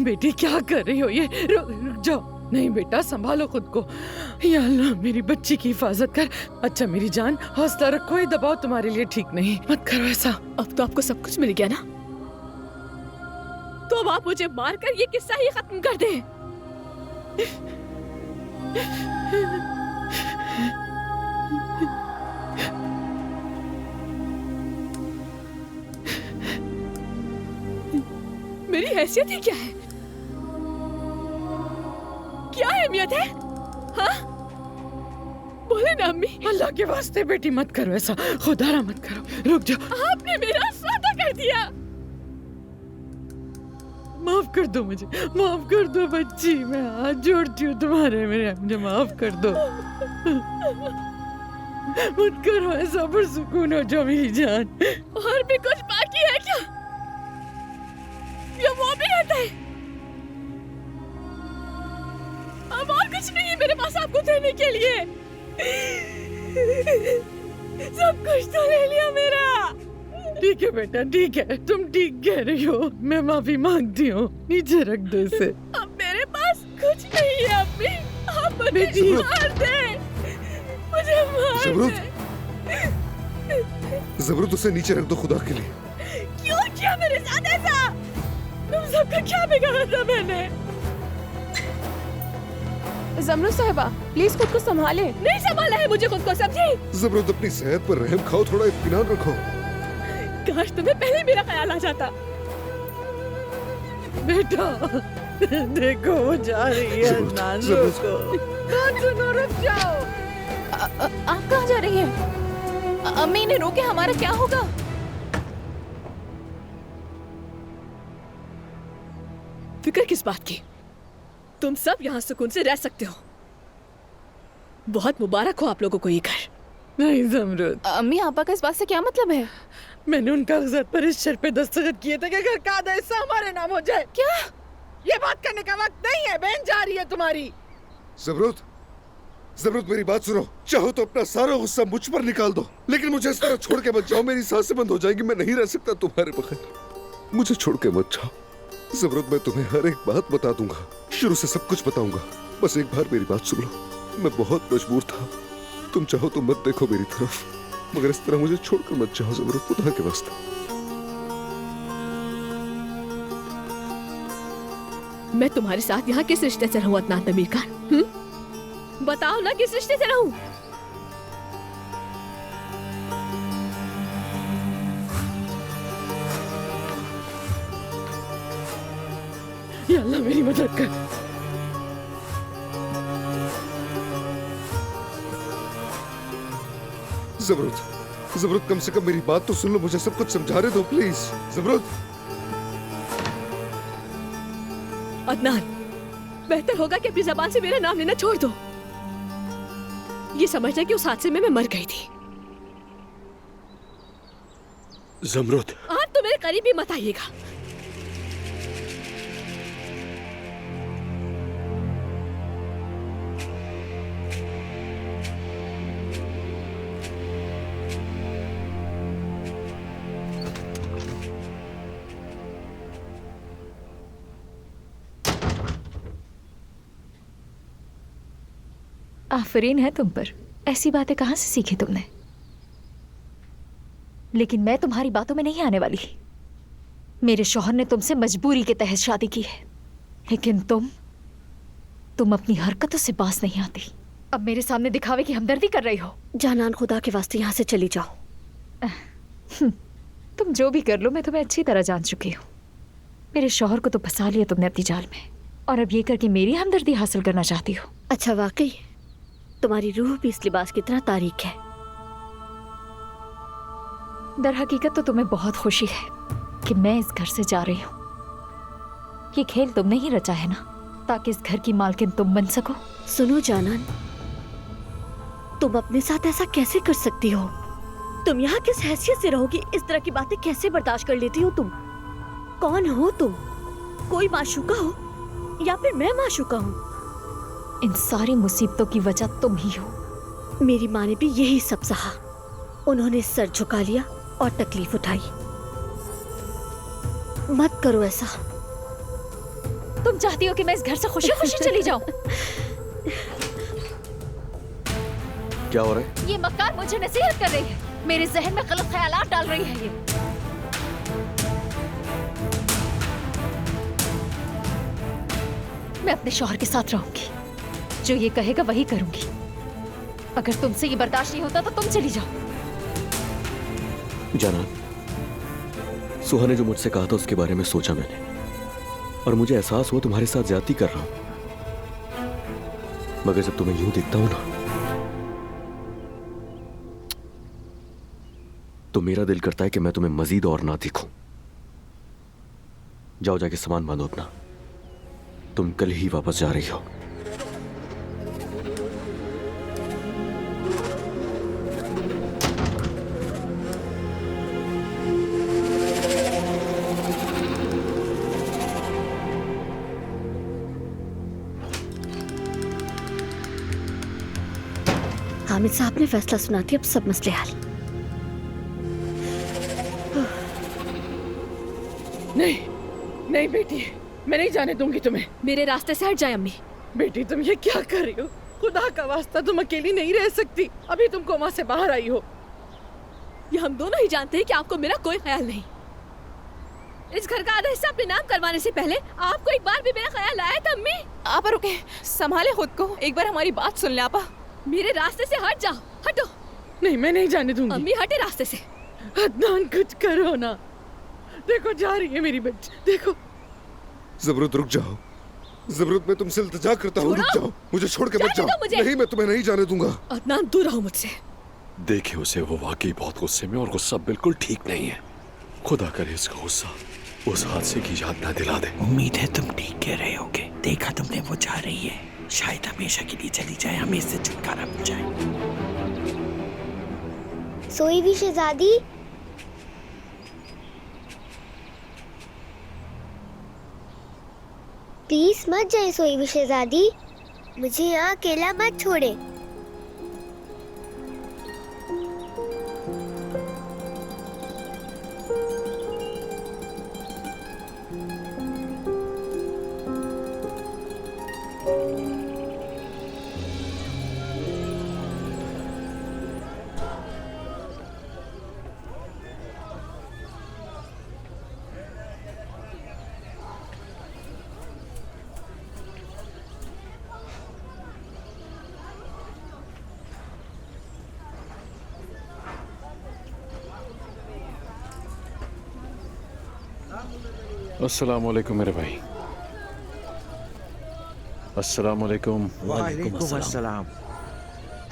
बेटी क्या कर रही हो ये? रुक जाओ। नहीं बेटा, संभालो खुद को। या अल्लाह, मेरी बच्ची की हिफाजत कर। अच्छा मेरी जान, हौसला रखो, ये दबाव तुम्हारे लिए ठीक नहीं, मत करो ऐसा। अब तो आपको सब कुछ मिल गया ना, तो अब आप मुझे मारकर ये किस्सा ही खत्म कर दें। मेरी हैसियत ही क्या है? क्या अहमियत है? हाँ, बोले ना अम्मी। अल्लाह के वास्ते बेटी मत करो ऐसा, खुदारा मत करो। रुक जाओ। आपने मेरा सौदा कर दिया। माफ कर दो मुझे, माफ कर दो बच्ची, मैं हाथ जोड़ती हूँ तुम्हारे, मेरे मुझे माफ कर दो। मत करो ऐसा, पर सुकून हो जाओ मेरी जान। और भी कुछ बाकी है क्या? या वो भी रहता है? अब और कुछ नहीं है मेरे पास आपको देने के लिए। सब कुछ तो ले लिया मेरा। ठीक है बेटा, ठीक है, तुम ठीक कह रही हो, मैं माफी मांगती हूँ। नीचे रख दो इसे। अब मेरे पास कुछ नहीं है अम्मी, आप मुझे मार दे, मुझे मार दे। ज़बरूत, उसे नीचे रख दो खुदा के लिए। क्यों किया मेरे साथ ऐसा? तुम सबका क्या बिगाड़ा था मैंने? ज़मरूत साहिबा, प्लीज खुद को संभाले। नहीं संभाला है मुझे खुद को, समझी? ज़बरूत, अपनी सेहत पर रहम खाओ, थोड़ा इत्मीनान रखो। काश तुम्हें पहले मेरा ख्याल आ जाता। बेटा देखो वो जा रही है, नाज़ो को। सुनो, रुक जाओ। आप कहाँ जा रही हैं? अम्मी ने रोके, हमारा क्या होगा? फिक्र किस बात की? तुम सब यहाँ सुकून से रह सकते हो। बहुत मुबारक हो आप लोगों को ये घर। नहीं ज़मरूत, अम्मी, आपा का इस बात से क्या मतलब है? मैंने उन कागजात पर इस शर्त पे दस्तखत किए थे कि घर का आधा हिस्सा हमारे नाम हो जाए। क्या? ये बात करने का वक्त नहीं है, बहन जा रही है तुम्हारी। ज़बरूत, ज़बरूत, मेरी बात सुनो। चाहो तो अपना सारा गुस्सा मुझ पर निकाल दो, लेकिन मुझे इस तरह छोड़ के मत जाओ। मेरी सांसें बंद हो जाएंगी, मैं नहीं रह सकता तुम्हारे बगैर। मुझे छोड़ के मत जाओ ज़बरूत, मैं तुम्हें हर एक बात बता दूंगा, शुरू से सब कुछ बताऊंगा। बस एक बार मेरी बात सुन लो। मैं बहुत मजबूर था, तुम चाहो तो मत देखो मेरी तरफ, मगर इस तरह मुझे छोड़कर मत जाओ ज़बरूत, खुदा के वास्ते। मैं तुम्हारे साथ यहाँ किस रिश्ते से रहूं अदनान तमीर खान? बताओ ना, किस रिश्ते से रहूं? या अल्लाह मेरी मदद कर। ज़बरूत, ज़बरूत, कम से कम मेरी बात तो सुन लो, मुझे सब कुछ समझाने दो प्लीज। ज़बरूत। अदनान, बेहतर होगा कि अपनी जबान से मेरा नाम लेना छोड़ दो। ये समझना कि उस हादसे में मैं मर गई थी। ज़मरूत, आप तो मेरे करीब भी मत आइएगा। आफरीन है तुम पर, ऐसी बातें कहाँ से सीखी तुमने? लेकिन मैं तुम्हारी बातों में नहीं आने वाली। मेरे शौहर ने तुमसे मजबूरी के तहत शादी की है, लेकिन तुम अपनी हरकतों से बाज नहीं आती। अब मेरे सामने दिखावे की हमदर्दी कर रही हो। जानान, खुदा के वास्ते यहाँ से चली जाओ। तुम जो भी कर लो, मैं तुम्हें अच्छी तरह जान चुकी हूँ। मेरे शौहर को तो फंसा लिया तुमने अपनी जाल में, और अब ये करके मेरी हमदर्दी हासिल करना चाहती हो। अच्छा, वाकई तुम्हारी रूह भी इस लिबास की तरह तारीक है। दर हकीकत तो तुम्हें बहुत खुशी है कि मैं इस घर से जा रही हूँ। ये खेल तुमने ही रचा है ना, ताकि इस घर की मालकिन तुम बन सको। सुनो जानान, तुम अपने साथ ऐसा कैसे कर सकती हो? तुम यहाँ किस हैसियत से रहोगी? इस तरह की बातें कैसे बर्दाश्त कर लेती हो तुम? कौन हो तुम? कोई माशूका हो या फिर मैं माशूका हूँ? इन सारी मुसीबतों की वजह तुम ही हो। मेरी माँ ने भी यही सब सहा। उन्होंने सर झुका लिया और तकलीफ उठाई। मत करो ऐसा। तुम चाहती हो कि मैं इस घर से खुशी खुशी चली जाऊं? क्या हो रहा है? ये मक्कार मुझे नसीहत कर रही है, मेरे जहन में गलत ख्यालात डाल रही है ये। मैं अपने शौहर के साथ रहूंगी, जो ये कहेगा वही करूंगी। अगर तुमसे ये बर्दाश्त नहीं होता तो तुम चली जाओ। जाना, सुहा ने जो मुझसे कहा था उसके बारे में सोचा मैंने, और मुझे एहसास हुआ तुम्हारे साथ ज्यादती कर रहा हूं। मगर जब तुम्हें यूं दिखता हूं ना, तो मेरा दिल करता है कि मैं तुम्हें मजीद और ना दिखूं। जाओ जाके सामान बांधो अपना, तुम कल ही वापस जा रही हो। हामिद साहब ने फैसला सुना दिया, अब सब मसले हल। नहीं नहीं बेटी, मैं नहीं जाने दूंगी तुम्हें। मेरे रास्ते से हट जाए अम्मी। बेटी तुम ये क्या कर रही हो? खुदा का वास्ता, तुम अकेली नहीं रह सकती। अभी तुम कोमा से बाहर आई हो। ये हम दोनों ही जानते हैं कि आपको मेरा कोई ख्याल नहीं। इस घर का आधा हिस्सा अपने नाम करवाने से पहले आपको एक बार भी मेरा ख्याल आया था अम्मी? आपा रुके, संभाले खुद को, एक बार हमारी बात सुन ले आपा। मेरे रास्ते से हट जाओ, हटो। नहीं, मैं नहीं जाने दूंगी। अम्मी हटे रास्ते से। अदनान कुछ करो ना। देखो जा रही है मेरी बच्ची, देखो। ज़बरूत रुक जाओ, ज़बरूत मैं तुमसे इल्तिजा करता हूँ, रुक जाओ, मुझे छोड़ के मत जाने दो जाओ। मुझे। नहीं, मैं तुम्हें नहीं जाने दूंगा। अदनान दूर रहो मुझसे। देखे उसे, वो वाकई बहुत गुस्से में, और गुस्सा बिल्कुल ठीक नहीं है। खुदा करे इसका गुस्सा उस हादसे की याद ना दिला दे। उम्मीद है तुम ठीक कह रहे होगे। देखा तुमने, वो जा रही है, शायद हमेशा के लिए चली जाए, हमें इससे छुटकारा मिल जाए। सोई भी शहजादी। प्लीज मत जाए सोई भी शहजादी, मुझे यहाँ अकेला मत छोड़े। अस्सलाम वालेकुम मेरे भाई। अस्सलाम वालेकुम। वालेकुम अस्सलाम।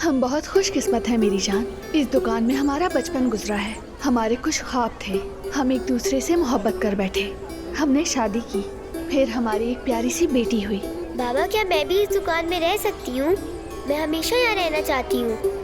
हम बहुत खुशकिस्मत हैं मेरी जान। इस दुकान में हमारा बचपन गुजरा है, हमारे कुछ ख्वाब थे, हम एक दूसरे से मोहब्बत कर बैठे, हमने शादी की, फिर हमारी एक प्यारी सी बेटी हुई। बाबा, क्या मैं भी इस दुकान में रह सकती हूँ? मैं हमेशा यहाँ रहना चाहती हूँ।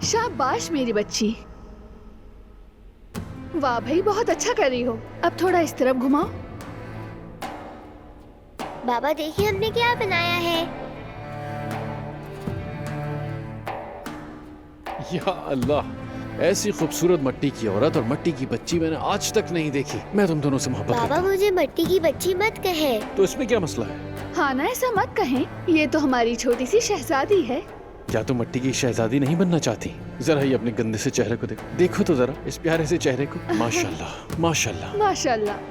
शाबाश मेरी बच्ची, वाह भाई, बहुत अच्छा कर रही हो। अब थोड़ा इस तरफ घुमाओ। बाबा देखिए हमने क्या बनाया है। या अल्लाह, ऐसी खूबसूरत मट्टी की औरत और मट्टी की बच्ची मैंने आज तक नहीं देखी। मैं तुम दोनों से मोहब्बत करता बाबा हूँ। मुझे मट्टी की बच्ची मत कहे। तो इसमें क्या मसला है? हाँ ना, ऐसा मत कहें, ये तो हमारी छोटी सी शहजादी है। क्या तुम मट्टी की शहजादी नहीं बनना चाहती? जरा ये अपने गंदे से चेहरे को देखो, देखो तो जरा इस प्यारे से चेहरे को। माशाल्लाह माशाल्लाह। माशाल्लाह।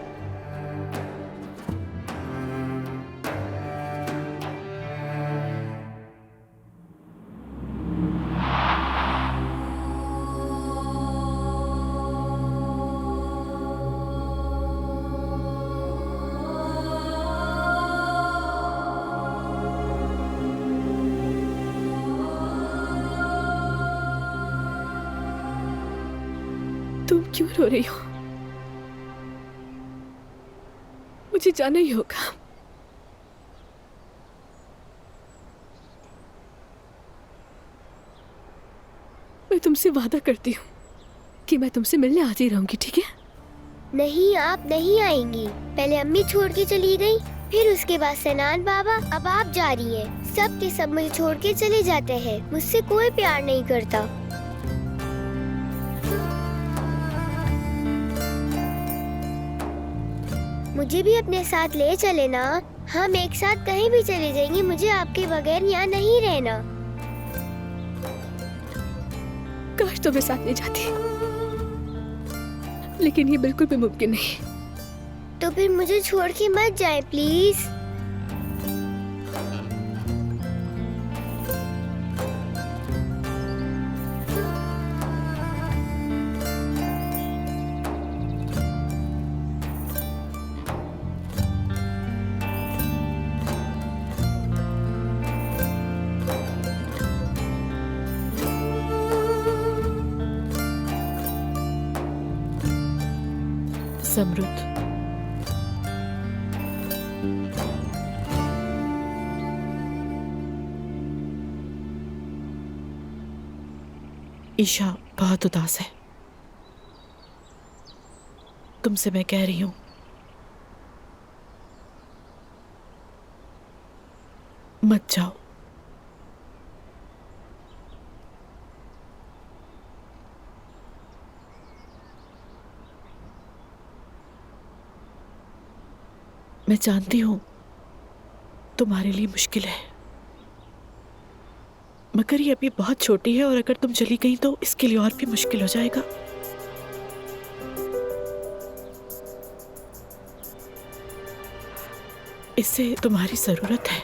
क्यों रो रही हो? मुझे जाना ही होगा। मैं तुमसे वादा करती हूँ कि मैं तुमसे मिलने आती रहूंगी, ठीक है? नहीं, आप नहीं आएंगी। पहले अम्मी छोड़ के चली गई, फिर उसके बाद सनान बाबा, अब आप जा रही हैं। सब के सब मुझे छोड़ के चले जाते हैं। मुझसे कोई प्यार नहीं करता। मुझे भी अपने साथ ले चले ना। हम एक साथ कहीं भी चले जाएंगे। मुझे आपके बगैर यहाँ नहीं रहना। काश तुम्हें साथ ले जाती, लेकिन ये बिल्कुल भी मुमकिन नहीं। तो फिर मुझे छोड़ के मत जाए प्लीज। समृद्ध, ईशा बहुत उदास है। तुमसे मैं कह रही हूं, मत जाओ। मैं जानती हूं तुम्हारे लिए मुश्किल है, मगर ये अभी बहुत छोटी है और अगर तुम चली गई तो इसके लिए और भी मुश्किल हो जाएगा। इससे तुम्हारी जरूरत है।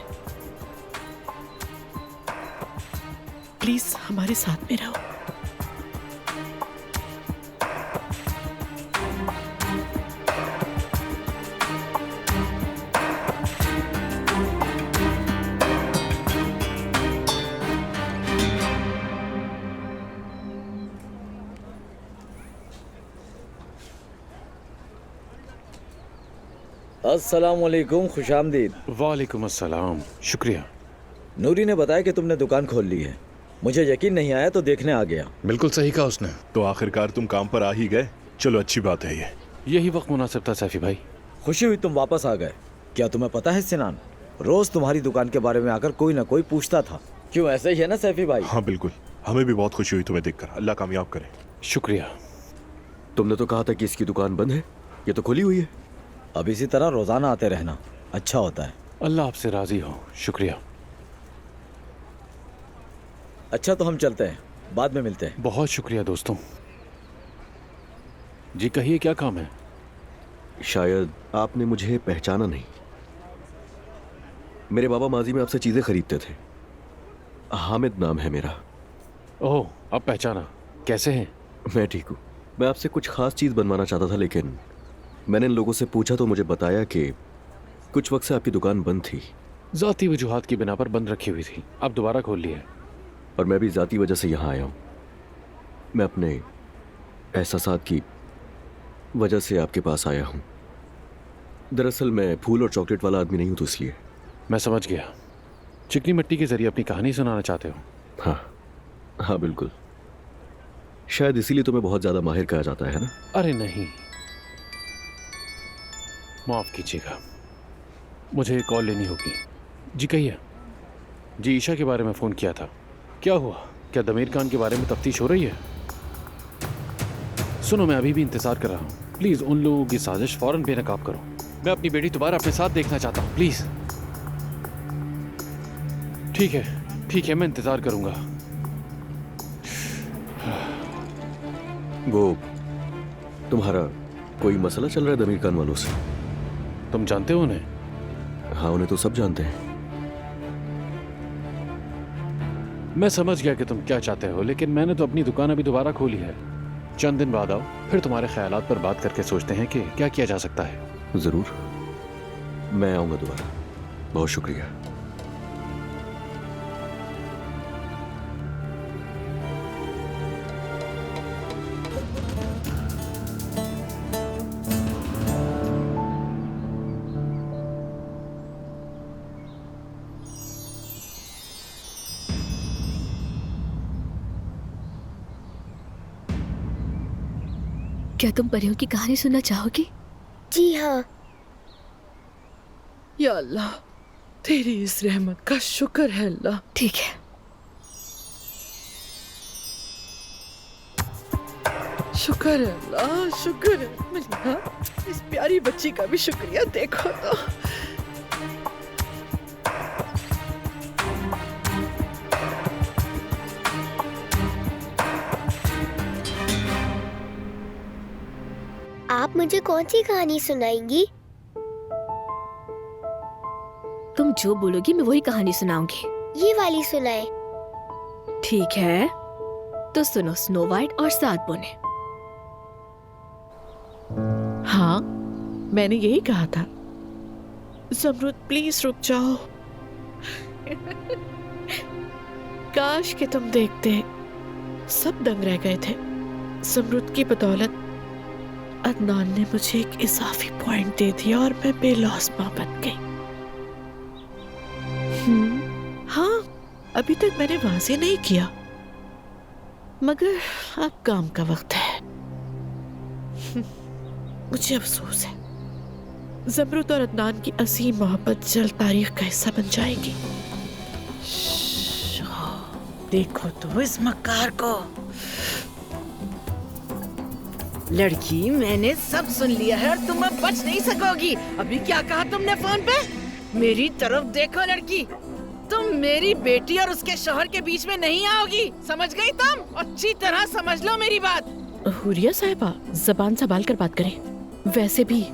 प्लीज हमारे साथ में रहो। अस्सलाम वालेकुम, खुशामदीद। वालेकुम अस्सलाम, शुक्रिया। नूरी ने बताया कि तुमने दुकान खोल ली है। मुझे यकीन नहीं आया तो देखने आ गया। बिल्कुल सही कहा उसने। तो आखिरकार तुम काम पर आ ही गए। चलो अच्छी बात है ये। यही वक्त मुनासिब था सैफी भाई। खुशी हुई तुम वापस आ गए। क्या तुम्हें पता है सिनान, रोज तुम्हारी दुकान के बारे में आकर कोई ना कोई पूछता था। क्यों, ऐसा ही है ना सैफी भाई? हाँ बिल्कुल, हमें भी बहुत खुशी हुई तुम्हें देखकर। अल्लाह कामयाब करे। शुक्रिया। तुमने तो कहा था कि इसकी दुकान बंद है, ये तो खुली हुई है। अब इसी तरह रोजाना आते रहना अच्छा होता है। अल्लाह आपसे राजी हो। शुक्रिया। अच्छा तो हम चलते हैं, बाद में मिलते हैं। बहुत शुक्रिया दोस्तों। जी कहिए, क्या काम है? शायद आपने मुझे पहचाना नहीं। मेरे बाबा माजी में आपसे चीजें खरीदते थे। हामिद नाम है मेरा। ओह, अब पहचाना। कैसे हैं? मैं ठीक हूँ। मैं आपसे कुछ खास चीज बनवाना चाहता था, लेकिन मैंने इन लोगों से पूछा तो मुझे बताया कि कुछ वक्त से आपकी दुकान बंद थी। जाती वजूहात की बिना पर बंद रखी हुई थी, अब दोबारा खोल ली है। और मैं भी जाती वजह से यहाँ आया हूँ। मैं अपने एहसासात की वजह से आपके पास आया हूँ। दरअसल मैं फूल और चॉकलेट वाला आदमी नहीं हूँ, तो इसलिए। मैं समझ गया। चिकनी मिट्टी के जरिए अपनी कहानी सुनाना चाहते हो? हाँ बिल्कुल। शायद इसीलिए तुम्हें बहुत ज्यादा माहिर कहा जाता है ना? अरे नहीं, माफ कीजिएगा, मुझे कॉल लेनी होगी। जी कहिए। जी ईशा के बारे में फ़ोन किया था। क्या हुआ? क्या दमीर खान के बारे में तफ्तीश हो रही है? सुनो, मैं अभी भी इंतज़ार कर रहा हूँ। प्लीज़ उन लोगों की साजिश फ़ौरन बेनकाब करो। मैं अपनी बेटी दोबारा अपने साथ देखना चाहता हूँ, प्लीज़। ठीक है, मैं इंतज़ार करूँगा। वो तुम्हारा कोई मसला चल रहा है दमीर खान वालों से? तुम जानते हो उन्हें? हाँ, उन्हें तो सब जानते हैं। मैं समझ गया कि तुम क्या चाहते हो, लेकिन मैंने तो अपनी दुकान अभी दोबारा खोली है। चंद दिन बाद आओ, फिर तुम्हारे ख्यालात पर बात करके सोचते हैं कि क्या किया जा सकता है। जरूर, मैं आऊंगा दोबारा। बहुत शुक्रिया। क्या तुम परियों की कहानी सुनना चाहोगी? जी हाँ। या अल्लाह, तेरी इस रहमत का शुक्र है अल्लाह। ठीक है। शुक्र है अल्लाह, शुक्र है। मलिया, इस प्यारी बच्ची का भी शुक्रिया देखो तो। आप मुझे कौन सी कहानी सुनाएंगी? तुम जो बोलोगी मैं वही कहानी सुनाऊंगी। ये वाली सुनाए। ठीक है, तो सुनो स्नो वाइट और 7 बूंदें। हाँ, मैंने यही कहा था। ज़मरुद प्लीज रुक जाओ। काश कि तुम देखते, सब दंग रह गए थे। ज़मरुद की बदौलत अदनान ने मुझे एक इजाफी पॉइंट दे दिया और मैं बेलौस मां बन गई। हाँ, अभी तक मैंने वाज़ेह नहीं किया, मगर अब काम का वक्त है। मुझे अफसोस है, ज़मरुद और अदनान की असीम मोहब्बत जल्द तारीख का हिस्सा बन जाएगी। देखो तो इस मक्कार को। लड़की, मैंने सब सुन लिया है और तुम अब बच नहीं सकोगी। अभी क्या कहा तुमने फोन पे? मेरी तरफ देखो लड़की, तुम मेरी बेटी और उसके शौहर के बीच में नहीं आओगी, समझ गई तुम? अच्छी तरह समझ लो मेरी बात। हुरिया साहिबा, जबान संभाल कर बात करें। वैसे भी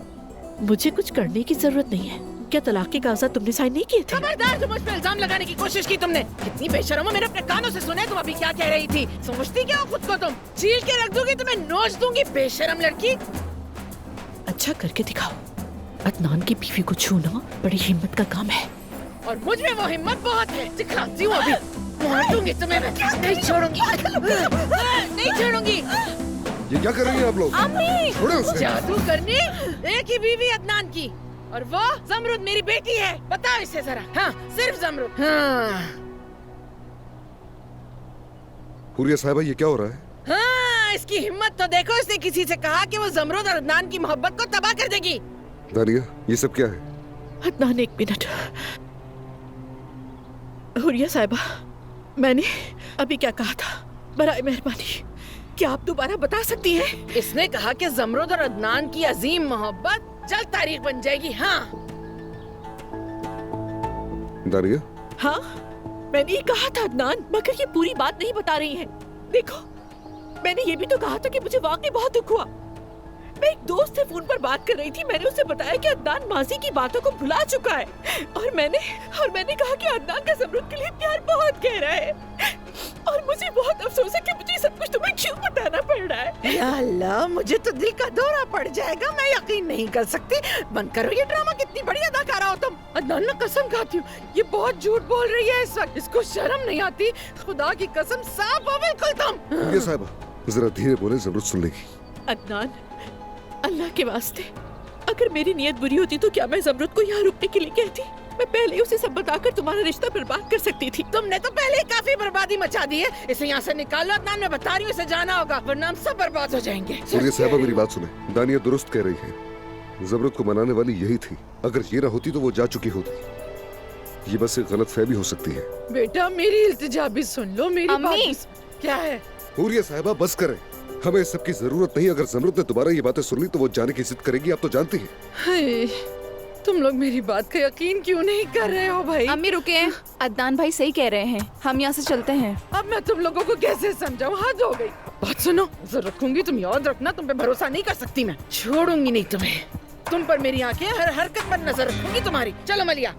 मुझे कुछ करने की जरूरत नहीं है। क्या तलाक के कागजात तुमने साइन नहीं किए थे? खबरदार, तुम मुझ पे इल्जाम लगाने की कोशिश की तुमने। कितनी बेशर्म हो, मैंने अपने कानों से सुना है तुम अभी क्या कह रही थी। समझती क्या हो खुद को तुम? चील के रख दूंगी, तुम्हें नोच दूंगी, बेशर्म लड़की। अच्छा करके दिखाओ। अदनान की बीवी को छूना बड़ी हिम्मत का काम है और मुझ में वो हिम्मत बहुत है। दिखाती हूँ अभी, मार दूंगी तुम्हें मैं। नहीं छोड़ूंगी, नहीं छोड़ूंगी। ये क्या कर रही हैं आप लोग? छोड़ो उसे। जादू करनी एक ही बीवी अदनान की, और वो ज़मरुद मेरी बेटी है। बताओ इसे जरा। हाँ, सिर्फ ज़मरुद। हाँ। हुरिया साहिबा, ये क्या हो रहा है? हाँ, इसकी हिम्मत तो देखो। इसने किसी से कहा कि वो ज़मरुद और अदनान की मोहब्बत को तबाह कर देगी। दानिया, ये सब क्या है? अदनान, एक मिनट। हुरिया साहिबा, मैंने अभी क्या कहा था? बराए मेहरबानी क्या आप दोबारा बता सकती हैं? इसने कहा कि ज़मरुद और अदनान की अजीम मोहब्बत जल्द तारीख बन जाएगी। हाँ। दानिया? हाँ, मैंने ये कहा था अदनान, मगर ये पूरी बात नहीं बता रही हैं। देखो, मैंने ये भी तो कहा था कि मुझे वाकई बहुत दुख हुआ। मैं एक दोस्त से फोन पर बात कर रही थी। मैंने उसे बताया कि अदनान माजी की बातों को भुला चुका है और मैंने कहा कि अदनान का ज़मरुद के लिए प्यार बहुत गहरा है और मुझे बहुत अफसोस है कि मुझे सब कुछ तुम्हें क्यों बताना पड़ रहा है। या अल्लाह, मुझे तो दिल का दौरा पड़ जाएगा। मैं यकीन नहीं कर सकती। बंद करो ये ड्रामा। कितनी बड़ी अदाकारा हो तुम। अदनान, मैं कसम खाती हूँ, ये बहुत झूठ बोल रही है इस वक्त। इसको शर्म नहीं आती? खुदा की कसम, साफ हो बिल्कुल तुम। ये साहिबा, जरा धीरे बोले, ज़मरुद सुन लेगी। अदनान, अल्लाह के वास्ते, अगर मेरी नीयत बुरी होती तो क्या मैं ज़मरुद को यहाँ रुकने के लिए कहती? मैं पहले उसे सब बताकर तुम्हारा रिश्ता बर्बाद कर सकती थी। तुमने तो पहले ही काफी बर्बादी मचा दी है। इसे यहाँ से निकालो अदनान, मैं बता रही हूँ, इसे जाना होगा वरना हम सब बर्बाद हो जाएंगे। हुरिया साहिबा, मेरी बात सुने। दानिया दुरुस्त कह रही है। ज़मरुद को मनाने वाली यही थी। अगर ये ना होती तो वो जा चुकी होती। ये बस एक गलतफहमी हो सकती है। बेटा, मेरी इल्तिजा भी सुन लो। मेरी बात क्या है? हुरिया साहिबा, बस करें। हमें इस सब की जरूरत नहीं। अगर ज़मरुद ने दोबारा ये बातें सुन ली तो वो जाने की जिद करेगी, आप तो जानती हैं। हाय, तुम लोग मेरी बात का यकीन क्यों नहीं कर रहे हो भाई? अम्मी रुके, अदनान भाई सही कह रहे हैं, हम यहाँ से चलते हैं। अब मैं तुम लोगों को कैसे समझाऊं? हद हो गई। बात सुनो, नजर रखूंगी, तुम याद रखना। तुम पे भरोसा नहीं कर सकती मैं। छोड़ूंगी नहीं तुम्हें। तुम पर मेरी आंखें हर हरकत पर नजर रखूंगी तुम्हारी। चलो मलिया।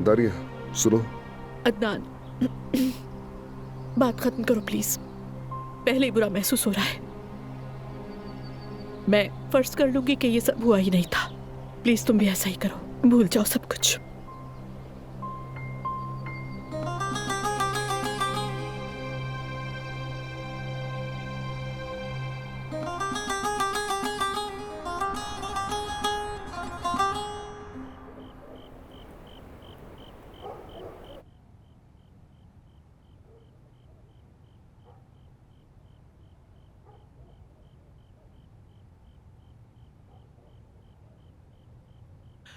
दानिया, सुनो। अदनान, बात खत्म करो प्लीज। पहले ही बुरा महसूस हो रहा है। मैं फर्ज कर लूंगी कि ये सब हुआ ही नहीं था। प्लीज तुम भी ऐसा ही करो, भूल जाओ सब कुछ।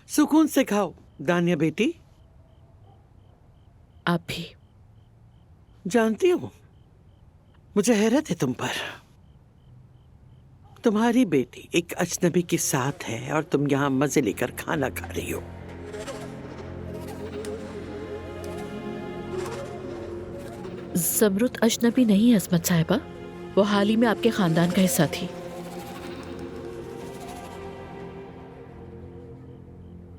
सुकून से खाओ दानिया बेटी। आप भी। जानती हो, मुझे हैरत है तुम पर। तुम्हारी बेटी एक अजनबी के साथ है और तुम यहाँ मजे लेकर खाना खा रही हो। ज़मरुद अजनबी नहीं है असमत साहिबा, वो हाल ही में आपके खानदान का हिस्सा थी।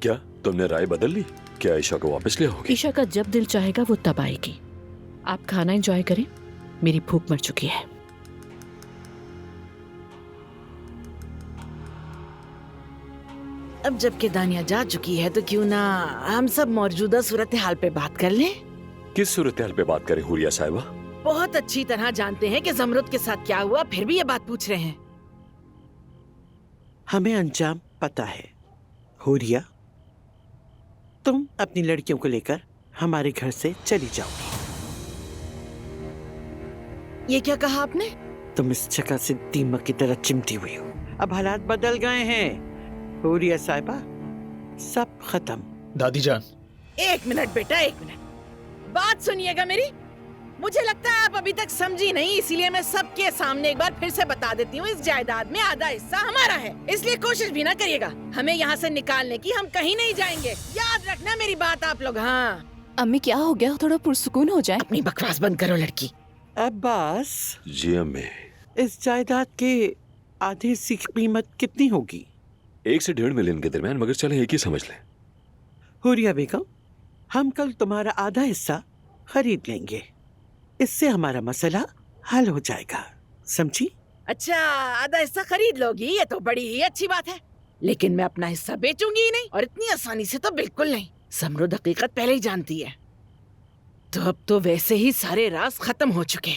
क्या तुमने राय बदल ली? क्या ईशा को वापस ले आओगे? ईशा का जब दिल चाहेगा वो तब आएगी। आप खाना एंजॉय करें, मेरी भूख मर चुकी है। अब जबकि दानिया जा चुकी है तो क्यों ना हम सब मौजूदा सूरत हाल पे बात कर लें। किस सूरत हाल पे बात करें हुरिया साहिबा? बहुत अच्छी तरह जानते हैं कि ज़मरुद के साथ क्या हुआ, फिर भी ये बात पूछ रहे हैं। हमें अंजाम पता है। हुरिया, तुम अपनी लड़कियों को लेकर हमारे घर से चली जाओगी। ये क्या कहा आपने? तुम इस जगह से दीमक की तरह चिमटी हुई हो। अब हालात बदल गए हैं हुरिया साहिबा, सब खत्म। दादी जान। एक मिनट बेटा, एक मिनट, बात सुनिएगा मेरी। मुझे लगता है आप अभी तक समझी नहीं, इसीलिए मैं सबके सामने एक बार फिर से बता देती हूँ, इस जायदाद में आधा हिस्सा हमारा है, इसलिए कोशिश भी ना करिएगा हमें यहाँ से निकालने की। हम कहीं नहीं जाएंगे, याद रखना मेरी बात आप लोग। हाँ अम्मी, क्या हो गया? थोड़ा पुरसुकून हो जाए। अपनी बकवास बंद करो लड़की। अब्बास, जी अम्मी। इस जायदाद के आधे हिस्से की कीमत कितनी होगी? 1 से 1.5 मिलियन के दरमियान, मगर चले एक ही समझ लें। हुरिया बेगम, हम कल तुम्हारा आधा हिस्सा खरीद लेंगे, इससे हमारा मसला हल हो जाएगा, समझी? अच्छा, आधा हिस्सा खरीद लोगी, ये तो बड़ी ही अच्छी बात है, लेकिन मैं अपना हिस्सा बेचूंगी ही नहीं, और इतनी आसानी से तो बिल्कुल नहीं। ज़मरुद हकीकत पहले ही जानती है, तो अब तो वैसे ही सारे राज खत्म हो चुके।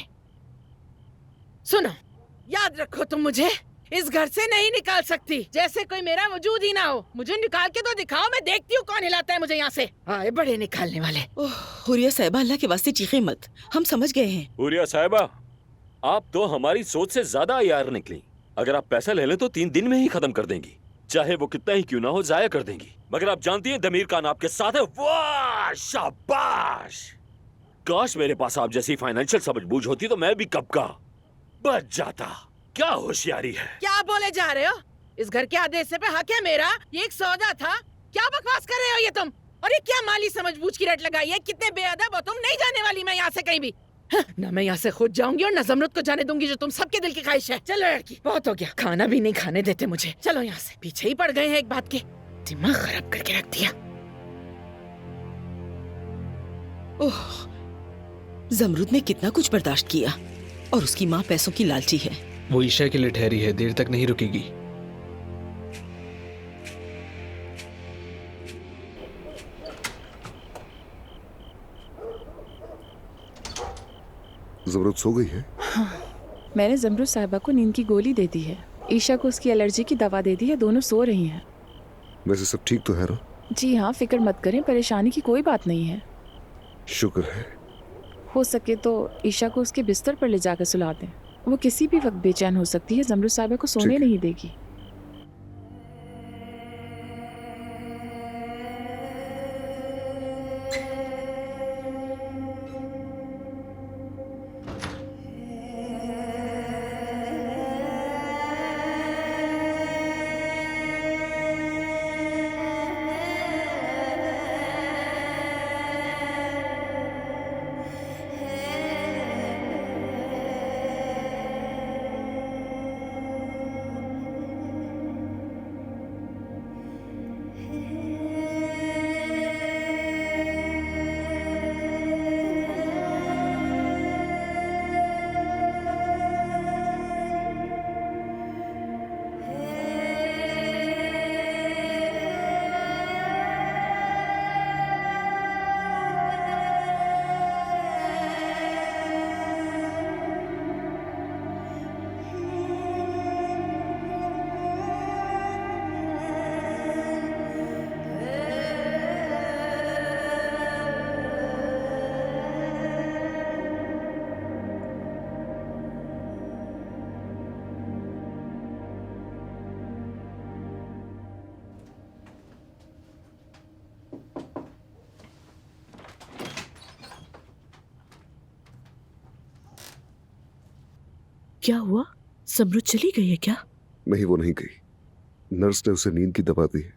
सुनो, याद रखो, तुम मुझे इस घर से नहीं निकाल सकती, जैसे कोई मेरा वजूद ही ना हो। मुझे निकाल के तो दिखाओ, मैं देखती हूँ कौन हिलाता है मुझे यहाँ से। आए बड़े निकालने वाले। हुरिया साहिबा, अल्लाह के वास्ते चीखें मत, हम समझ गए हैं। हुरिया साहिबा, आप तो हमारी सोच से ज्यादा यार निकली। अगर आप पैसा ले लें तो 3 दिन में ही खत्म कर देंगी, चाहे वो कितना ही क्यों ना हो, जाया कर देंगी। मगर आप जानती हैं दमीर खान आपके साथ है। वाह, शाबाश। काश मेरे पास आप जैसी फाइनेंशियल समझबूझ होती तो मैं भी कब का बच जाता। क्या होशियारी है। क्या बोले जा रहे हो? इस घर के आधे हिस्से पे हक है मेरा, ये एक सौदा था। क्या बकवास कर रहे हो ये तुम? और ये क्या माली समझबूझ की रट लगाई है? कितने बेअदब हो तुम, नहीं जाने वाली मैं यहाँ से कहीं भी। ना मैं यहाँ से खुद जाऊंगी और ना ज़मरुद को जाने दूंगी, जो तुम सबके दिल की ख्वाहिश है। चलो लड़की, बहुत हो गया, खाना भी नहीं खाने देते मुझे। चलो यहाँ से, पीछे ही पड़ गए हैं एक बात के, दिमाग खराब करके रख दिया। ओह, ज़मरुद ने कितना कुछ बर्दाश्त किया, और उसकी माँ पैसों की लालची है। वो ईशा के लिए ठहरी है, देर तक नहीं रुकेगी। ज़मरुद सो गई है? हाँ, मैंने ज़मरुद साहिबा को नींद की गोली दे दी है, ईशा को उसकी एलर्जी की दवा दे दी है, दोनों सो रही हैं। वैसे सब ठीक तो है ना? जी हाँ, फिक्र मत करें, परेशानी की कोई बात नहीं है। शुक्र है। हो सके तो ईशा को उसके बिस्तर पर ले जाकर सुला दें, वो किसी भी वक्त बेचैन हो सकती है, ज़मरुद साहिबा को सोने नहीं देगी। क्या हुआ? समरुद चली गई है क्या? नहीं, वो नहीं गई। नर्स ने उसे नींद की दवा दी है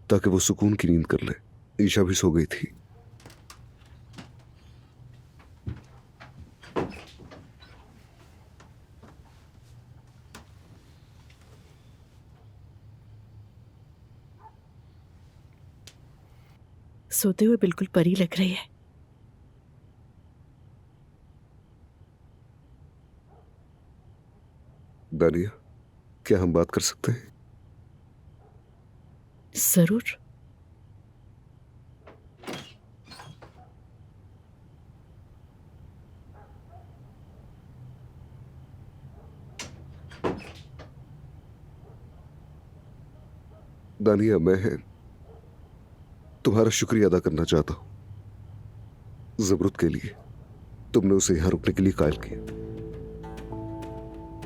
ताकि वो सुकून की नींद कर ले। ईशा भी सो गई थी। सोते हुए बिल्कुल परी लग रही है। दानिया, क्या हम बात कर सकते हैं? जरूर। दानिया, मैं तुम्हारा शुक्रिया अदा करना चाहता हूं। ज़मरुद के लिए तुमने उसे यहां रुकने के लिए कायल किया।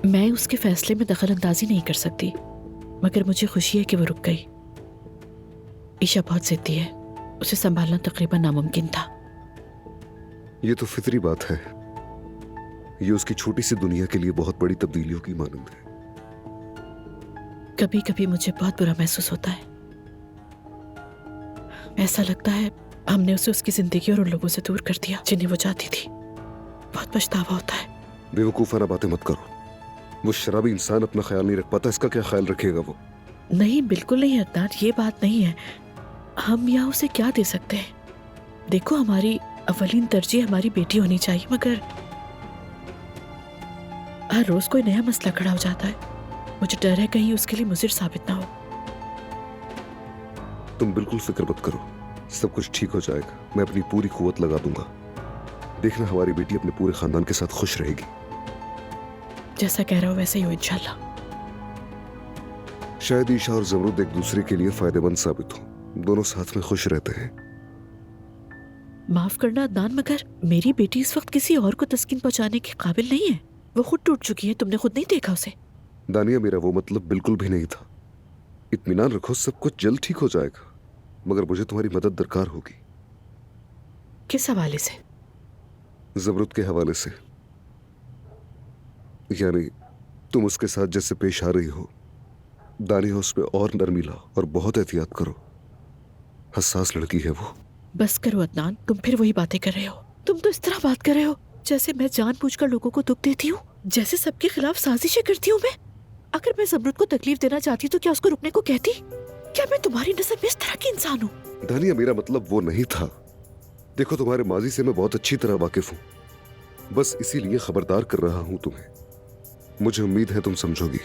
मैं उसके फैसले में दखल अंदाजी नहीं कर सकती, मगर मुझे खुशी है कि वो रुक गई। ईशा बहुत जिद्दी है, उसे संभालना तकरीबन नामुमकिन था। ये तो फितरी बात है। ये उसकी छोटी सी दुनिया के लिए बहुत बड़ी तब्दीलियों की मानंद है। कभी कभी मुझे बहुत बुरा महसूस होता है। ऐसा लगता है हमने उसे उसकी जिंदगी और उन लोगों से दूर कर दिया जिन्हें वो चाहती थी। बहुत पछतावा होता है। बेवकूफाना बातें मत करो। वो शराबी इंसान अपना ख्याल नहीं रख पाता, इसका क्या ख्याल रखेगा वो? नहीं, बिल्कुल नहीं अदनान, ये बात नहीं है। हम यहाँ उसे क्या दे सकते हैं? देखो, हमारी अवलीन तरजीह हमारी बेटी होनी चाहिए, मगर हर रोज कोई नया मसला खड़ा हो जाता है। मुझे डर है कहीं उसके लिए मुज़िर साबित ना हो। तुम बिल्कुल फिक्र मत करो, सब कुछ ठीक हो जाएगा। मैं अपनी पूरी कुव्वत लगा दूंगा। देखना, हमारी बेटी अपने पूरे खानदान के साथ खुश रहेगी। जैसा कह रहा हो वैसे ही हो इंशाल्लाह। शायद ईशा और ज़मरुद एक दूसरे के लिए फायदेमंद साबित हो। दोनों साथ में खुश रहते हैं। माफ करना अदनान, मगर मेरी बेटी इस वक्त किसी और को तस्कीन पहुंचाने के काबिल नहीं है। वो खुद टूट चुकी है, तुमने खुद नहीं देखा उसे। दानिया, मेरा वो मतलब बिल्कुल भी नहीं था। इत्मीनान रखो, सब कुछ जल्द ठीक हो जाएगा। मगर मुझे तुम्हारी मदद दरकार होगी। किस हवाले से? ज़मरुद के हवाले से। यानी तुम उसके साथ जैसे पेश आ रही हो, दानिया उस पे और नरमी लाओ और बहुत एहतियात करो। हसास लड़की है वो। बस करो अदनान, तुम फिर वही बातें कर रहे हो। तुम तो इस तरह बात कर रहे हो जैसे मैं जानबूझकर लोगों को दुख देती हूँ, जैसे सबके खिलाफ साजिशें करती हूँ मैं। अगर मैं ज़मरुद को तकलीफ देना चाहती तो क्या उसको रुकने को कहती? क्या मैं तुम्हारी नजर में इस तरह की इंसान हूँ? दानिया, मेरा मतलब वो नहीं था। देखो, तुम्हारे माजी से मैं बहुत अच्छी तरह वाकिफ हूँ। बस इसीलिए खबरदार कर रहा हूँ तुम्हें। मुझे उम्मीद है तुम समझोगी।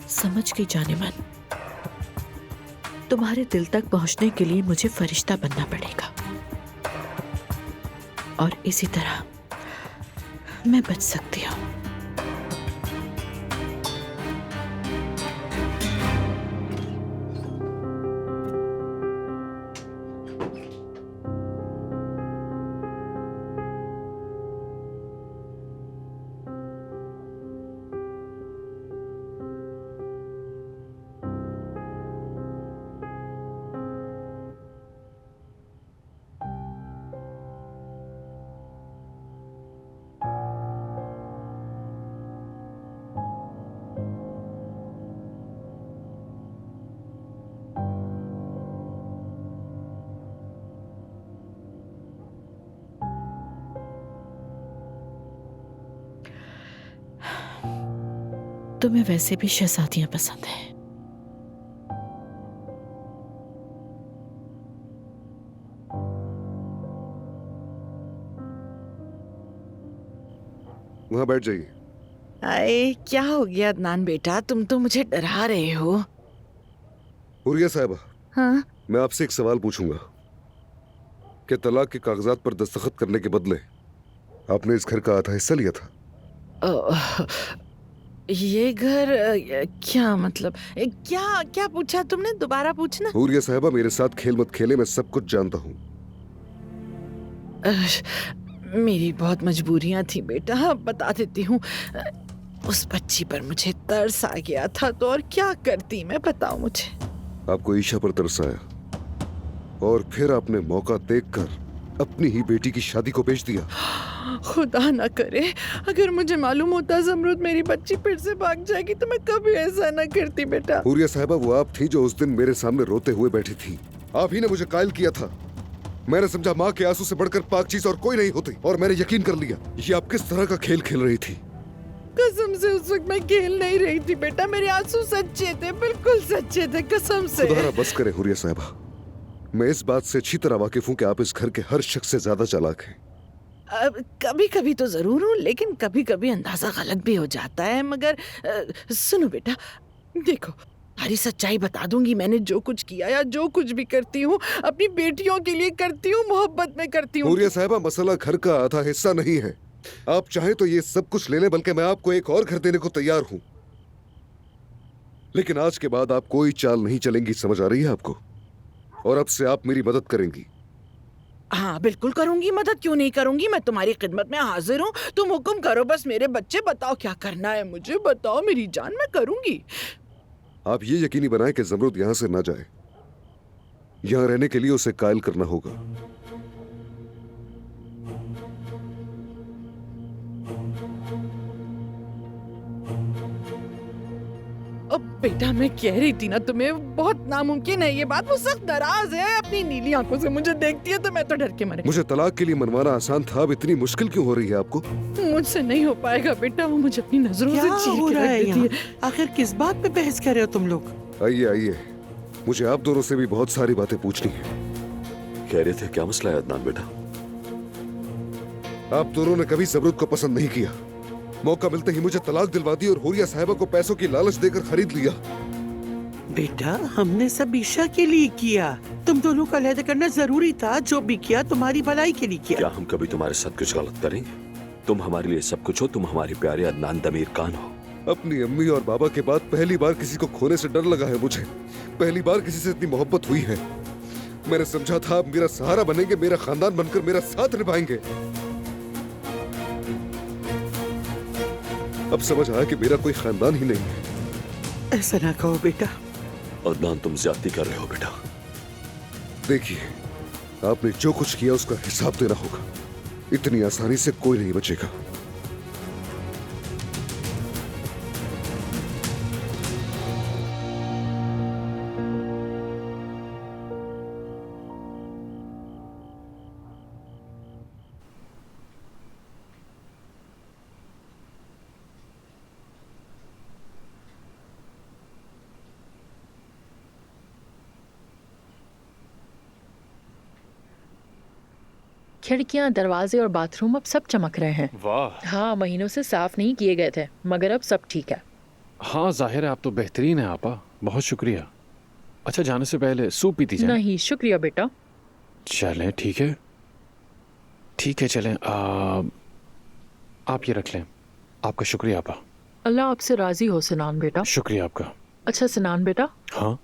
समझ गई जाने मन। तुम्हारे दिल तक पहुंचने के लिए मुझे फरिश्ता बनना पड़ेगा, और इसी तरह मैं बच सकती हूँ। तुम्हें वैसे भी शहजादियां पसंद है। वहां बैठ जाइए। अरे क्या हो गया अदनान बेटा, तुम तो मुझे डरा रहे हो। हुरिया साहिबा, हाँ? मैं आपसे एक सवाल पूछूंगा कि तलाक के कागजात पर दस्तखत करने के बदले आपने इस घर का आधा हिस्सा लिया था। ये घर क्या मतलब, क्या क्या पूछा तुमने? दोबारा पूछना। हुरिया साहिबा, मेरे साथ खेल मत खेले, मैं सब कुछ जानता हूँ। मेरी बहुत मजबूरियां थी बेटा, बता देती हूँ। उस बच्ची पर मुझे तरस आ गया था तो और क्या करती मैं, बताओ मुझे। आपको ईशा पर तरस आया और फिर आपने मौका देखकर अपनी ही बेटी की शादी को बेच दिया। खुदा ना करे, अगर मुझे मालूम होता ज़मरुद मेरी बच्ची फिर से भाग जाएगी तो मैं कभी ऐसा ना करती बेटा। हुरिया साहिबा, वो आप थी जो उस दिन मेरे सामने रोते हुए बैठी थी। आप ही ने मुझे कायल किया था। मैंने समझा माँ के आंसू से बढ़कर पाक चीज और कोई नहीं होती, और मैंने यकीन कर लिया ये आप किस तरह का खेल खेल रही थी। कसम से उस वक्त मैं खेल नहीं रही थी बेटा, मेरे आंसू सच्चे थे, बिल्कुल सच्चे थे, कसम से। खुदा बस करे हुरिया साहिबा, मैं इस बात से अच्छी तरह वाकिफ हूँ कि आप इस घर के हर शख्स से ज्यादा चालाक हैं। कभी कभी तो जरूर हूँ, लेकिन कभी कभी अंदाजा गलत भी हो जाता है। मगर सुनो बेटा, देखो सारी सच्चाई बता दूंगी। मैंने जो कुछ किया या जो कुछ भी करती हूँ अपनी बेटियों के लिए करती हूँ, मोहब्बत में करती हूँ। हुरिया साहिबा, मसला घर का आधा हिस्सा नहीं है। आप चाहें तो ये सब कुछ ले लें, बल्कि मैं आपको एक और घर देने को तैयार हूँ। लेकिन आज के बाद आप कोई चाल नहीं चलेंगी, समझ आ रही है आपको? और अब से आप मेरी मदद करेंगी। हाँ बिल्कुल करूंगी मदद, क्यों नहीं करूंगी। मैं तुम्हारी खिदमत में हाजिर हूँ, तुम हुक्म करो बस। मेरे बच्चे बताओ क्या करना है, मुझे बताओ मेरी जान, मैं करूंगी। आप ये यकीनी बनाएं कि ज़मरुद यहाँ से ना जाए। यहाँ रहने के लिए उसे कायल करना होगा। अब बेटा मैं कह रही थी ना तुम्हें, बहुत नामुमकिन है ये बात। वो सख्त नाराज है, अपनी नीली आंखों से मुझे देखती है तो मैं तो डर के मर। मुझे तलाक के लिए मनवाना आसान था, अब इतनी मुश्किल क्यों हो रही है आपको? मुझसे नहीं हो पाएगा बेटा, वो मुझे अपनी नजरों से चीर के रख देती है। आखिर किस बात पे बहस कर रहे हो तुम लोग? आइए आइए, मुझे आप दोनों से भी बहुत सारी बातें पूछनी है। कह रहे थे क्या मसला है अदनान बेटा? आप दोनों ने कभी ज़मरुद को पसंद नहीं किया। मौका मिलते ही मुझे तलाक दिलवा दी और हुरिया साहिबा को पैसों की लालच देकर खरीद लिया। बेटा, हमने सब ईशा के लिए किया। तुम दोनों का अलहदा करना जरूरी था। जो भी किया तुम्हारी भलाई के लिए किया। क्या हम कभी तुम्हारे साथ कुछ गलत करेंगे? तुम हमारे लिए सब कुछ हो, तुम हमारे प्यारे अदनान दमीर खान हो। अपनी अम्मी और बाबा के बाद पहली बार किसी को खोने से डर लगा है मुझे। पहली बार किसी से इतनी मोहब्बत हुई है। मैंने समझा था आप मेरा सहारा बनेंगे, मेरा खानदान बनकर मेरा साथ निभाएंगे। अब समझ आया कि मेरा कोई खानदान ही नहीं है। ऐसा ना कहो बेटा। अदनान, तुम ज्यादती कर रहे हो बेटा। देखिए, आपने जो कुछ किया उसका हिसाब देना होगा। इतनी आसानी से कोई नहीं बचेगा। खिड़कियां, दरवाजे और बाथरूम अब सब चमक रहे हैं। वाह। हाँ, महीनों से साफ नहीं किए गए थे, मगर अब सब ठीक है। हाँ जाहिर है, आप तो बेहतरीन है आपा, बहुत शुक्रिया। अच्छा, जाने से पहले सूप पीती जाए। नहीं शुक्रिया बेटा। चलें, ठीक है ठीक है, चलें। आप ये रख लें। आपका शुक्रिया आपा। अल्लाह आपसे राजी हो सिनान बेटा। शुक्रिया आपका। अच्छा सिनान बेटा, हाँ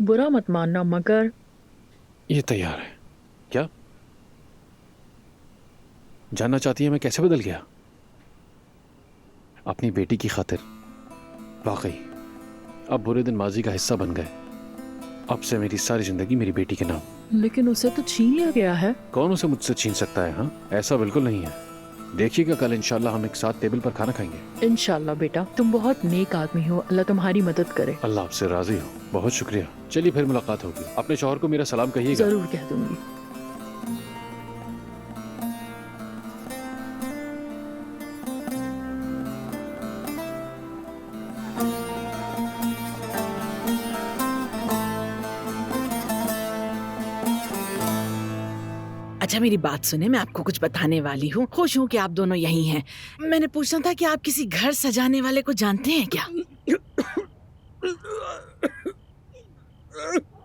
बुरा मत मानना, मगर ये तैयार है। क्या जानना चाहती है मैं कैसे बदल गया? अपनी बेटी की खातिर। वाकई अब बुरे दिन माजी का हिस्सा बन गए। अब से मेरी सारी जिंदगी मेरी बेटी के नाम। लेकिन उसे तो छीन लिया गया है। कौन उसे मुझसे छीन सकता है? हाँ, ऐसा बिल्कुल नहीं है। देखिएगा कल इंशाल्लाह हम एक साथ टेबल पर खाना खाएंगे। इंशाल्लाह बेटा, तुम बहुत नेक आदमी हो, अल्लाह तुम्हारी मदद करे। अल्लाह आपसे राजी हो। बहुत शुक्रिया। चलिए फिर मुलाकात होगी। अपने शौहर को मेरा सलाम कहिएगा। जरूर कह दूंगी। अच्छा मेरी बात सुने, मैं आपको कुछ बताने वाली हूँ। खुश हूँ कि आप दोनों यही हैं। मैंने पूछना था कि आप किसी घर सजाने वाले को जानते हैं क्या?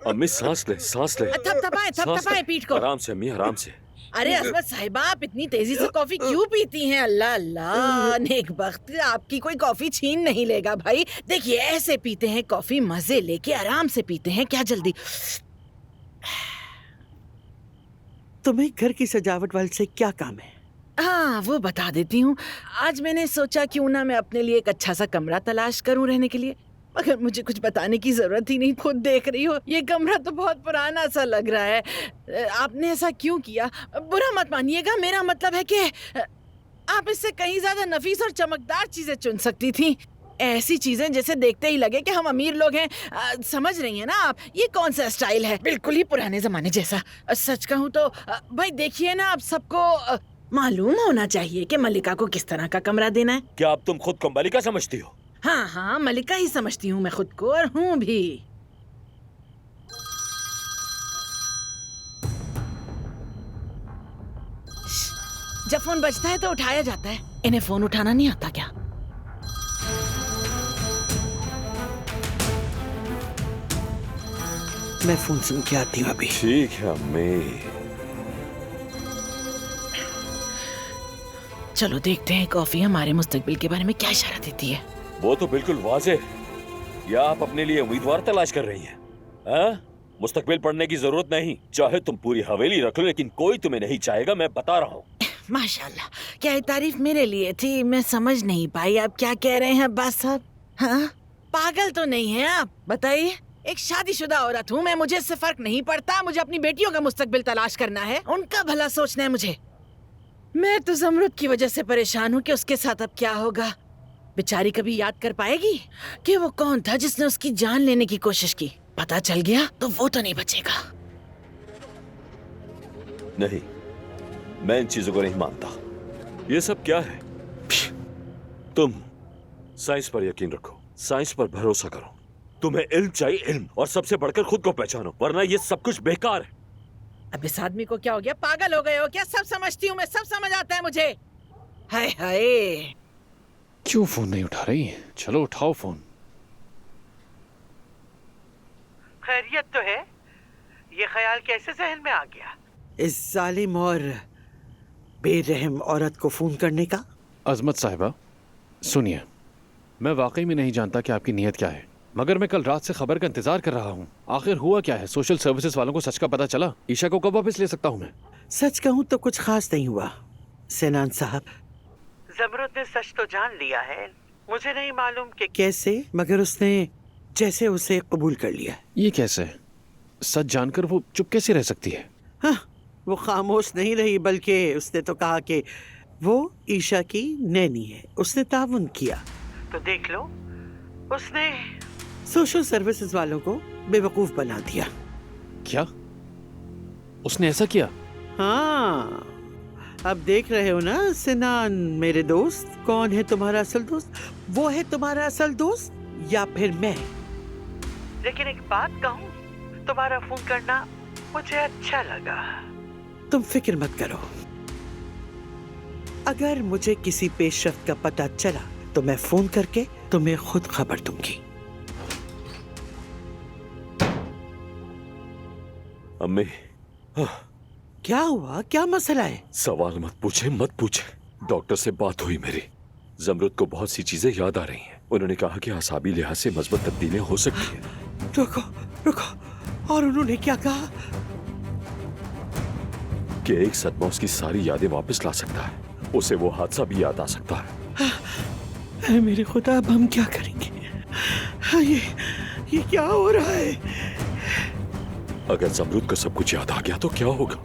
अम्मी सांस ले, सांस ले। थपथपाएं पीठ को। आराम से अम्मी, आराम से। अरे अजमत साहिबा, आप इतनी तेजी से कॉफी क्यों पीती हैं? अल्लाह अल्लाह, नेक बख्त, आपकी कोई कॉफी छीन नहीं लेगा भाई। देखिए ऐसे पीते हैं कॉफी, मजे लेके आराम से पीते हैं, क्या जल्दी। तुम्हें घर की सजावट वाले से क्या काम है? हाँ हाँ वो बता देती हूँ। आज मैंने सोचा क्यों ना मैं अपने लिए एक अच्छा सा कमरा तलाश करूँ रहने के लिए, मगर मुझे कुछ बताने की जरूरत ही नहीं। खुद देख रही हो ये कमरा तो बहुत पुराना सा लग रहा है। आपने ऐसा क्यों किया? बुरा मत मानिएगा, मेरा मतलब है कि आप इससे कहीं ज्यादा नफीस और चमकदार चीजें चुन सकती थी। ऐसी चीजें जैसे देखते ही लगे कि हम अमीर लोग हैं। समझ रही हैं ना आप? ये कौन सा स्टाइल है, बिल्कुल ही पुराने जमाने जैसा। सच कहूँ तो भाई देखिए ना, आप सबको मालूम होना चाहिए कि मलिका को किस तरह का कमरा देना है। क्या आप तुम खुद को मलिका समझती हो? हाँ हाँ, मलिका ही समझती हूँ मैं खुद को, और हूँ भी। जब फोन बजता है तो उठाया जाता है, इन्हें फोन उठाना नहीं आता क्या? मैं फोन सुन के आती हूँ अभी। ठीक है अम्मी। चलो देखते हैं कॉफी हमारे मुस्तकबिल के बारे में क्या इशारा देती है। वो तो बिल्कुल वाज़ेह है। या आप अपने लिए उम्मीदवार तलाश कर रही हैं? हाँ? मुस्तकबिल पढ़ने की जरूरत नहीं। चाहे तुम पूरी हवेली रख लो, लेकिन कोई तुम्हें नहीं चाहेगा, मैं बता रहा हूँ। माशाल्लाह, क्या ये तारीफ मेरे लिए थी? मैं समझ नहीं पाई आप क्या कह रहे हैं अब्बास साहब। हाँ, पागल तो नहीं है आप? बताइए। एक शादीशुदा औरत हूँ मैं, मुझे इससे फर्क नहीं पड़ता। मुझे अपनी बेटियों का मुस्तकबिल तलाश करना है, उनका भला सोचना है मुझे। मैं तो ज़मरुद की वजह से परेशान हूँ कि उसके साथ अब क्या होगा। बेचारी कभी याद कर पाएगी कि वो कौन था जिसने उसकी जान लेने की कोशिश की? पता चल गया तो वो तो नहीं बचेगा। नहीं, मैं इन चीजों को नहीं मानता। ये सब क्या है? तुम साइंस पर यकीन रखो, साइंस पर भरोसा करो। तुम्हें इल्म चाहिए, इल्म, और सबसे बढ़कर खुद को पहचानो, वरना ये सब कुछ बेकार है। अब इस आदमी को क्या हो गया? पागल हो गए हो क्या? सब समझती हूँ मैं, सब समझ आता है मुझे। हाय हाय, क्यों फोन नहीं उठा रही? चलो उठाओ फोन। खैरियत तो है? ये ख्याल कैसे जहन में आ गया इस जालिम और बेरहम औरत को फोन करने का? अजमत साहिबा सुनिए, मैं वाकई में नहीं जानता कि आपकी नीयत क्या है, मगर मैं कल रात से खबर का इंतजार कर रहा हूँ। आखिर हुआ क्या है? सोशल सर्विसेज वालों को सच का पता चला? ईशा को कब वापस ले सकता हूँ मैं? सच कहूँ तो कुछ खास नहीं हुआ सेनान साहब। जमरुद ने सच तो जान लिया है, मुझे नहीं मालूम कि कैसे, मगर उसने जैसे उसे कबूल कर लिया। ये कैसे? सच जानकर वो चुप कैसे रह सकती है? हाँ, वो खामोश नहीं रही, बल्कि उसने तो कहा कि वो ईशा की नैनी है, उसने ताउन किया। तो देख लो, उसने सोशल सर्विसेज वालों को बेवकूफ बना दिया। क्या? उसने ऐसा किया? हाँ, अब देख रहे हो ना सिनान मेरे दोस्त, कौन है तुम्हारा असल दोस्त? वो है तुम्हारा असल दोस्त या फिर मैं? लेकिन एक बात कहूँ, तुम्हारा फोन करना मुझे अच्छा लगा। तुम फिक्र मत करो, अगर मुझे किसी पेशरफ्त का पता चला तो मैं फोन करके तुम्हें खुद खबर दूंगी। अम्मी, क्या हुआ? क्या मसला है? सवाल मत पूछे, मत पूछे। डॉक्टर से बात हुई मेरी। जमरुद को बहुत सी चीजें याद आ रही हैं। उन्होंने कहा कि आसाबी लिहाज से मजबूत तब्दीलियां हो सकती हैं। रुको रुको, और उन्होंने क्या कहा? कि एक सदमा उसकी सारी यादें वापस ला सकता है, उसे वो हादसा भी याद आ सकता है। मेरे खुदा, अब हम क्या करेंगे? ये क्या हो रहा है? अगर जमरुद को सब कुछ याद आ गया तो क्या होगा?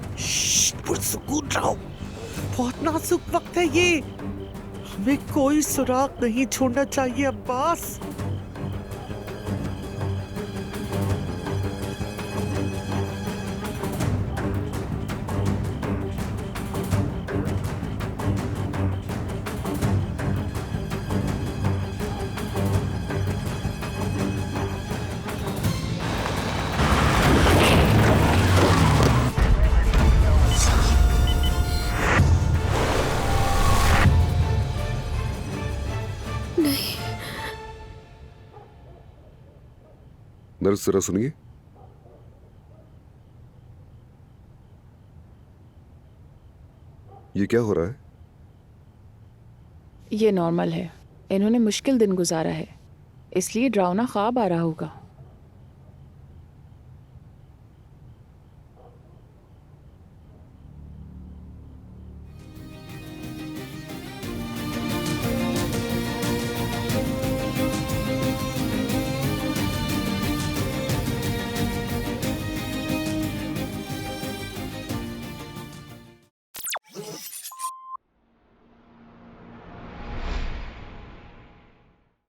पुरसुकून रहो, बहुत नाजुक वक्त है ये। हमें कोई सुराग नहीं छोड़ना चाहिए अब्बास। नर्स जरा सुनिए। ये क्या हो रहा है? ये नॉर्मल है, इन्होंने मुश्किल दिन गुजारा है, इसलिए डरावना ख्वाब आ रहा होगा।